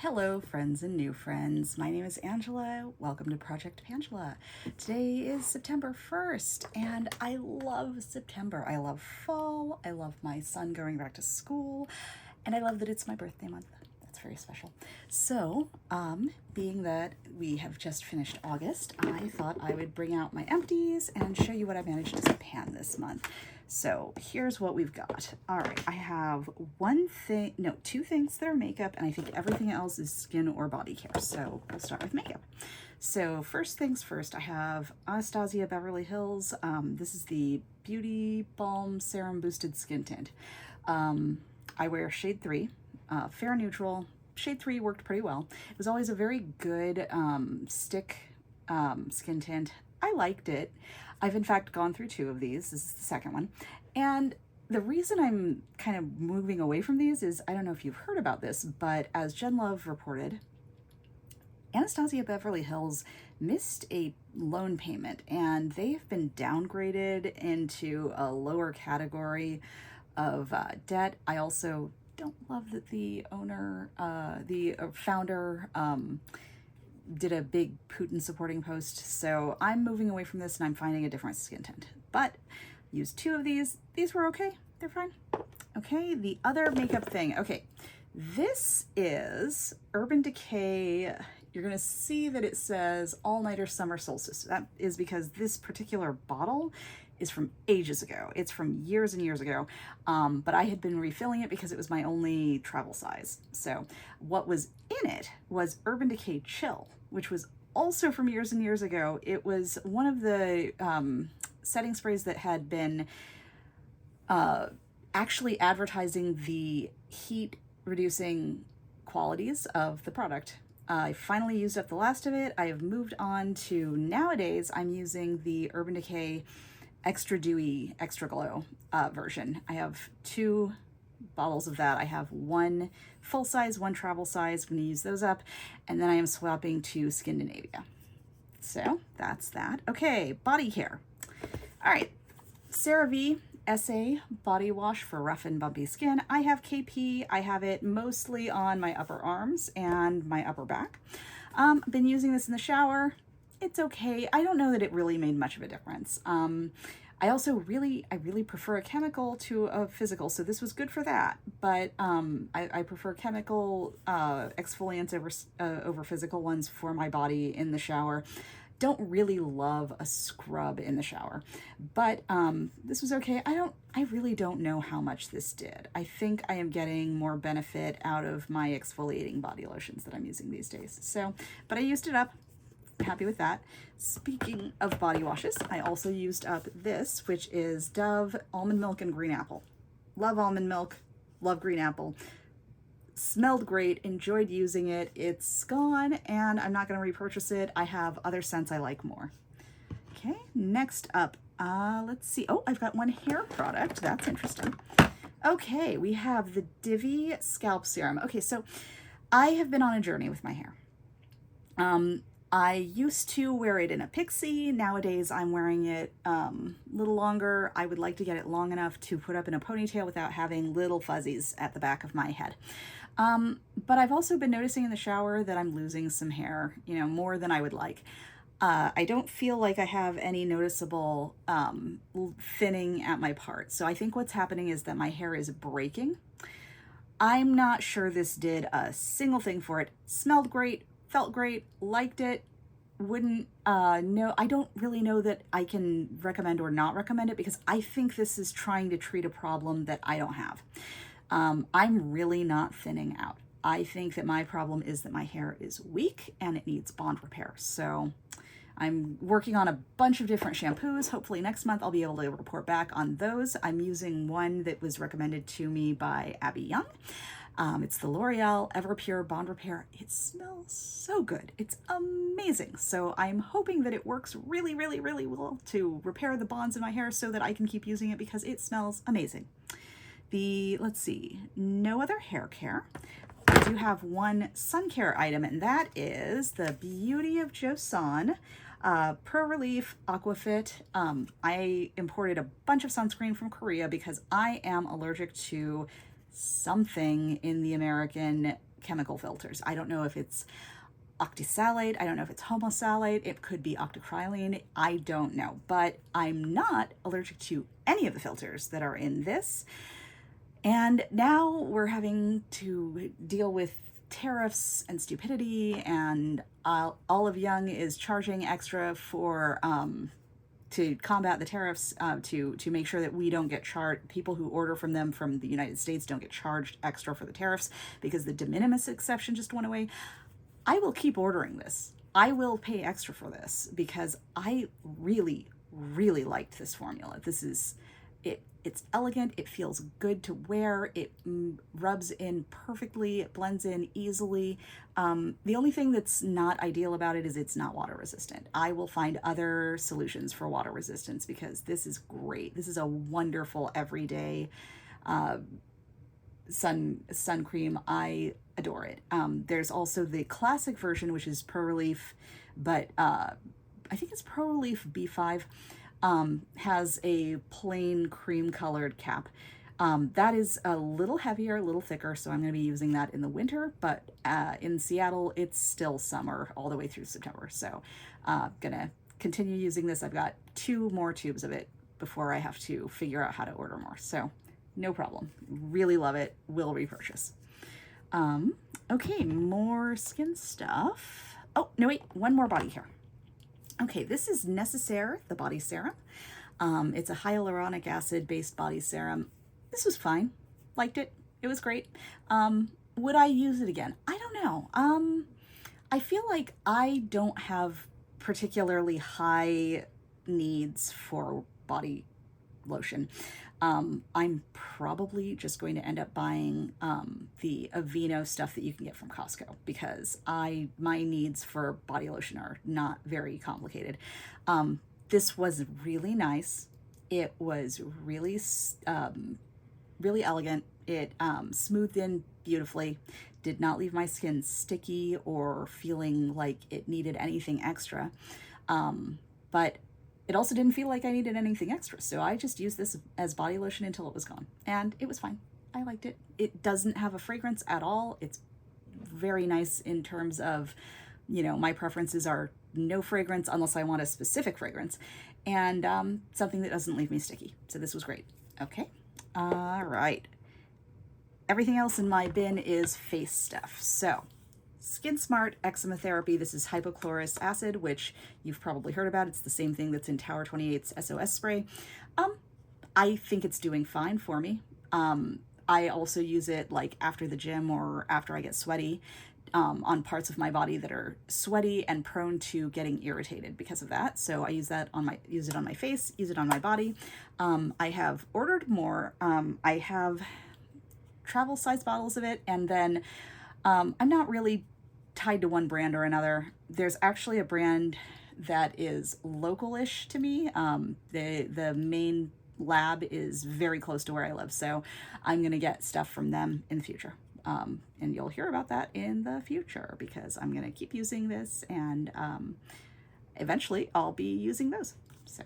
Hello, friends and new friends. My name is Angela. Welcome to Project Pangela. Today is September 1st, and I love September. I love fall. I love my son going back to school, and I love that it's my birthday month. That's very special. So, being that we have just finished August, I thought I would bring out my empties and show you what I managed to pan this month. So here's what we've got. All right, I have two things that are makeup, and I think everything else is skin or body care. So we'll start with makeup. So first things first, I have Anastasia Beverly Hills. This is the Beauty Balm Serum Boosted Skin Tint. I wear shade 3, fair neutral. Shade 3 worked pretty well. It was always a very good stick skin tint. I liked it. I've in fact gone through 2 of these. This is the second one. And the reason I'm kind of moving away from these is, I don't know if you've heard about this, but as Jen Love reported, Anastasia Beverly Hills missed a loan payment and they've been downgraded into a lower category of debt. I also don't love that the founder, did a big Putin supporting post. So I'm moving away from this and I'm finding a different skin tint. But used 2 of these. These were okay. They're fine. Okay, the other makeup thing. Okay, this is Urban Decay. You're gonna see that it says All Nighter Summer Solstice. That is because this particular bottle is from ages ago. It's from years and years ago, but I had been refilling it because it was my only travel size. So what was in it was Urban Decay Chill, which was also from years and years ago. It was one of the setting sprays that had been actually advertising the heat reducing qualities of the product. I finally used up the last of it. I have moved on to, nowadays I'm using the Urban Decay Extra Dewy Extra Glow version. I have 2 bottles of that. I have 1 full size, 1 travel size. I'm gonna use those up, and then I am swapping to Scandinavia. So that's that. Okay, body care. All right, CeraVe SA body wash for rough and bumpy skin. I have KP. I have it mostly on my upper arms and my upper back. I've been using this in the shower. It's okay. I don't know that it really made much of a difference. I also really prefer a chemical to a physical, so this was good for that. But I prefer chemical exfoliants over physical ones for my body in the shower. Don't really love a scrub in the shower, but this was okay. I really don't know how much this did. I think I am getting more benefit out of my exfoliating body lotions that I'm using these days. So, but I used it up. Happy with that. Speaking of body washes, I also used up this, which is Dove Almond Milk and Green Apple. Love almond milk, love green apple. Smelled great, enjoyed using it. It's gone and I'm not going to repurchase it. I have other scents I like more. Okay, next up, let's see. Oh, I've got 1 hair product. That's interesting. Okay, we have the Divi Scalp Serum. Okay, so I have been on a journey with my hair. I used to wear it in a pixie. Nowadays, I'm wearing it a little longer. I would like to get it long enough to put up in a ponytail without having little fuzzies at the back of my head. But I've also been noticing in the shower that I'm losing some hair, more than I would like. I don't feel like I have any noticeable thinning at my parts. So I think what's happening is that my hair is breaking. I'm not sure this did a single thing for it. Smelled great, felt great, liked it, wouldn't know. I don't really know that I can recommend or not recommend it because I think this is trying to treat a problem that I don't have. I'm really not thinning out. I think that my problem is that my hair is weak and it needs bond repair. So I'm working on a bunch of different shampoos. Hopefully next month I'll be able to report back on those. I'm using one that was recommended to me by Abby Young. It's the L'Oreal Everpure Bond Repair. It smells so good. It's amazing. So I'm hoping that it works really, really, really well to repair the bonds in my hair so that I can keep using it because it smells amazing. Let's see, no other hair care. I do have 1 sun care item, and that is the Beauty of Joseon Pro-Relief Aqua-Fresh. I imported a bunch of sunscreen from Korea because I am allergic to something in the American chemical filters. I don't know if it's octisalate, I don't know if it's homosalate, it could be octocrylene, I don't know, but I'm not allergic to any of the filters that are in this. And now we're having to deal with tariffs and stupidity, and Olive Young is charging extra for to combat the tariffs, to make sure that we don't get charged, people who order from them from the United States don't get charged extra for the tariffs because the de minimis exception just went away. I will keep ordering this. I will pay extra for this because I really, really liked this formula. This is, it's elegant, it feels good to wear, it rubs in perfectly, it blends in easily. The only thing that's not ideal about it is it's not water resistant. I will find other solutions for water resistance because this is great. This is a wonderful everyday sun cream. I adore it. There's also the classic version, which is Pro-Relief, but I think it's Pro-Relief B5, has a plain cream colored cap. That is a little heavier, a little thicker, so I'm going to be using that in the winter, but in Seattle, it's still summer all the way through September, so gonna continue using this. I've got 2 more tubes of it before I have to figure out how to order more, so no problem. Really love it. Will repurchase. Okay, more skin stuff. Oh, no, wait, one more body care. Okay, this is Necessaire, the body serum. It's a hyaluronic acid based body serum. This was fine. Liked it. It was great. Would I use it again? I don't know. I feel like I don't have particularly high needs for body lotion. I'm probably just going to end up buying the Aveeno stuff that you can get from Costco because my needs for body lotion are not very complicated. This was really nice. It was really really elegant. It smoothed in beautifully, did not leave my skin sticky or feeling like it needed anything extra. But it also didn't feel like I needed anything extra, so I just used this as body lotion until it was gone, and it was fine. I liked it. It doesn't have a fragrance at all. It's very nice in terms of, you know, my preferences are no fragrance unless I want a specific fragrance, and something that doesn't leave me sticky. So this was great. Okay, all right. Everything else in my bin is face stuff. So SkinSmart Eczema Therapy. This is hypochlorous acid, which you've probably heard about. It's the same thing that's in Tower 28's SOS spray. I think it's doing fine for me. I also use it like after the gym or after I get sweaty on parts of my body that are sweaty and prone to getting irritated because of that. So I use that use it on my face, use it on my body. I have ordered more. I have travel size bottles of it, and then I'm not really tied to one brand or another. There's actually a brand that is local-ish to me. The main lab is very close to where I live, so I'm gonna get stuff from them in the future. And you'll hear about that in the future because I'm gonna keep using this, and eventually I'll be using those. So,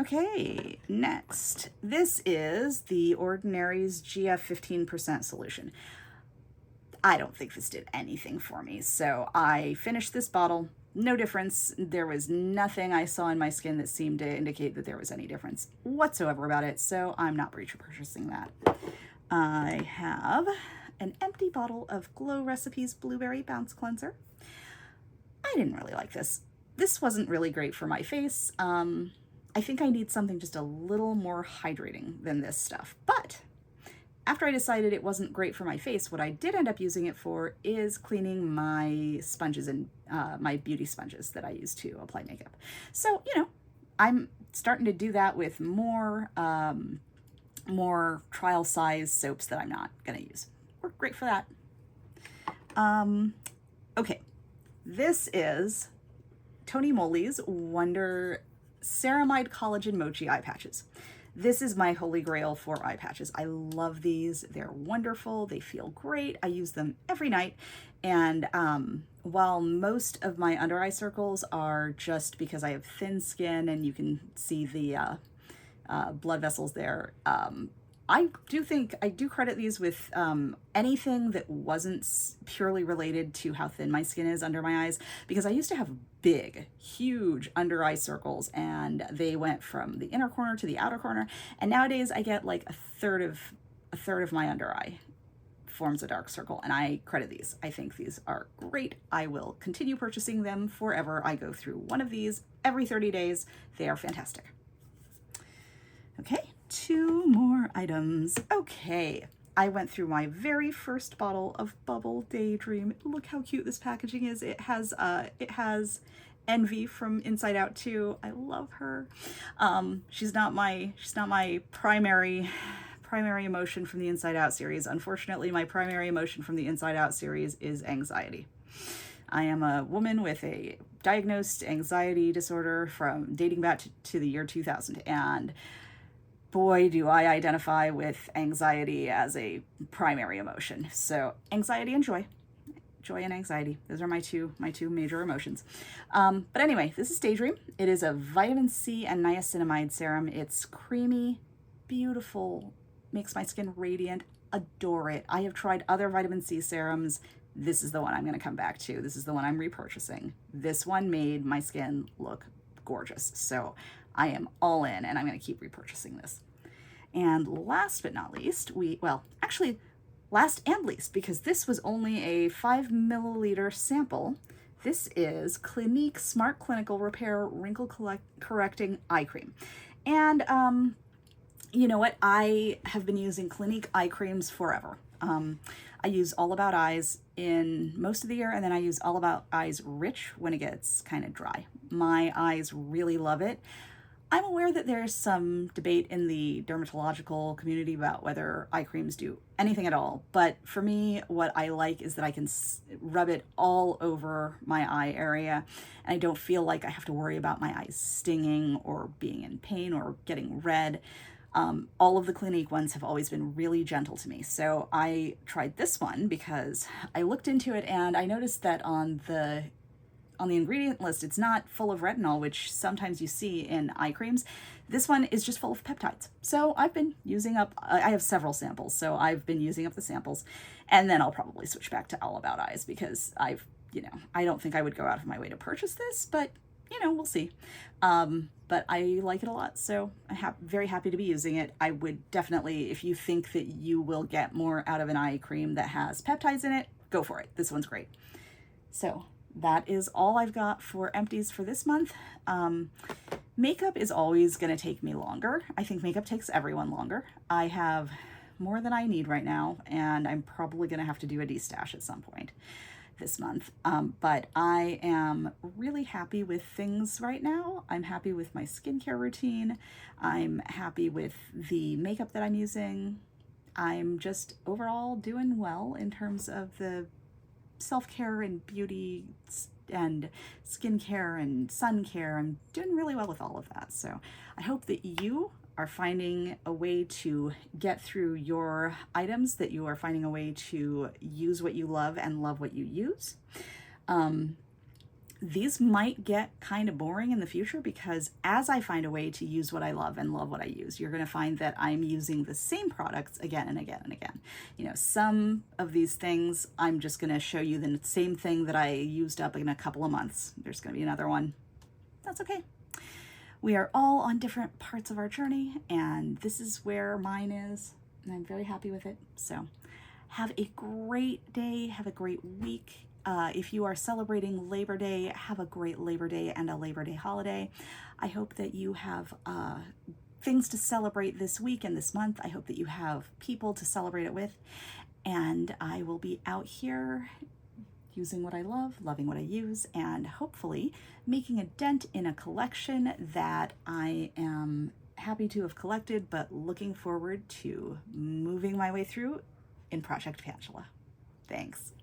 okay, next. This is the Ordinary's GF 15% solution. I don't think this did anything for me, so I finished this bottle. No difference. There was nothing I saw in my skin that seemed to indicate that there was any difference whatsoever about it, so I'm not repurchasing that. I have an empty bottle of Glow Recipes Blueberry Bounce Cleanser. I didn't really like this. This wasn't really great for my face. I think I need something just a little more hydrating than this stuff, but after I decided it wasn't great for my face, what I did end up using it for is cleaning my sponges and my beauty sponges that I use to apply makeup. So, you know, I'm starting to do that with more trial size soaps that I'm not gonna use. Worked great for that. Okay, this is TonyMoly's Wonder Ceramide Collagen Mochi eye patches. This is my holy grail for eye patches. I love these. They're wonderful. They feel great. I use them every night. And while most of my under eye circles are just because I have thin skin and you can see the blood vessels there, I do credit these with anything that wasn't purely related to how thin my skin is under my eyes, because I used to have big, huge under eye circles, and they went from the inner corner to the outer corner, and nowadays I get like a third of my under eye forms a dark circle, and I credit these. I think these are great. I will continue purchasing them forever. I go through one of these every 30 days. They are fantastic. Okay, 2 more items. Okay, I went through my very first bottle of Bubble Daydream. Look how cute this packaging is. It has Envy from Inside Out too. I love her. She's not my primary emotion from the Inside Out series. Unfortunately, my primary emotion from the Inside Out series is anxiety. I am a woman with a diagnosed anxiety disorder from dating back to the year 2000, and boy, do I identify with anxiety as a primary emotion. So anxiety and joy. Joy and anxiety. Those are my two major emotions. But anyway, this is Daydream. It is a vitamin C and niacinamide serum. It's creamy, beautiful, makes my skin radiant. Adore it. I have tried other vitamin C serums. This is the one I'm going to come back to. This is the one I'm repurchasing. This one made my skin look gorgeous. So I am all in, and I'm going to keep repurchasing this. And last but not least, last and least, because this was only a 5 milliliter sample, this is Clinique Smart Clinical Repair Wrinkle Correcting Eye Cream. And you know what? I have been using Clinique eye creams forever. I use All About Eyes in most of the year, and then I use All About Eyes Rich when it gets kind of dry. My eyes really love it. I'm aware that there's some debate in the dermatological community about whether eye creams do anything at all, but for me, what I like is that I can rub it all over my eye area, and I don't feel like I have to worry about my eyes stinging or being in pain or getting red. All of the Clinique ones have always been really gentle to me, so I tried this one because I looked into it and I noticed that on the ingredient list, it's not full of retinol, which sometimes you see in eye creams. This one is just full of peptides. So I've been using up, I have several samples, so I've been using up the samples, and then I'll probably switch back to All About Eyes because I don't think I would go out of my way to purchase this, but we'll see. But I like it a lot, so I'm very happy to be using it. I would definitely, if you think that you will get more out of an eye cream that has peptides in it, go for it. This one's great. So that is all I've got for Empties for this month. Makeup is always going to take me longer. I think makeup takes everyone longer. I have more than I need right now, and I'm probably going to have to do a destash at some point this month. But I am really happy with things right now. I'm happy with my skincare routine. I'm happy with the makeup that I'm using. I'm just overall doing well in terms of the self-care and beauty and skincare and sun care. I'm doing really well with all of that. So I hope that you are finding a way to get through your items, that you are finding a way to use what you love and love what you use. These might get kind of boring in the future because as I find a way to use what I love and love what I use, you're going to find that I'm using the same products again and again and again. Some of these things, I'm just going to show you the same thing that I used up in a couple of months. There's going to be another one. That's okay. We are all on different parts of our journey, and this is where mine is, and I'm very happy with it. So have a great day. Have a great week. If you are celebrating Labor Day, have a great Labor Day and a Labor Day holiday. I hope that you have things to celebrate this week and this month. I hope that you have people to celebrate it with. And I will be out here using what I love, loving what I use, and hopefully making a dent in a collection that I am happy to have collected, but looking forward to moving my way through in Project Pangela. Thanks.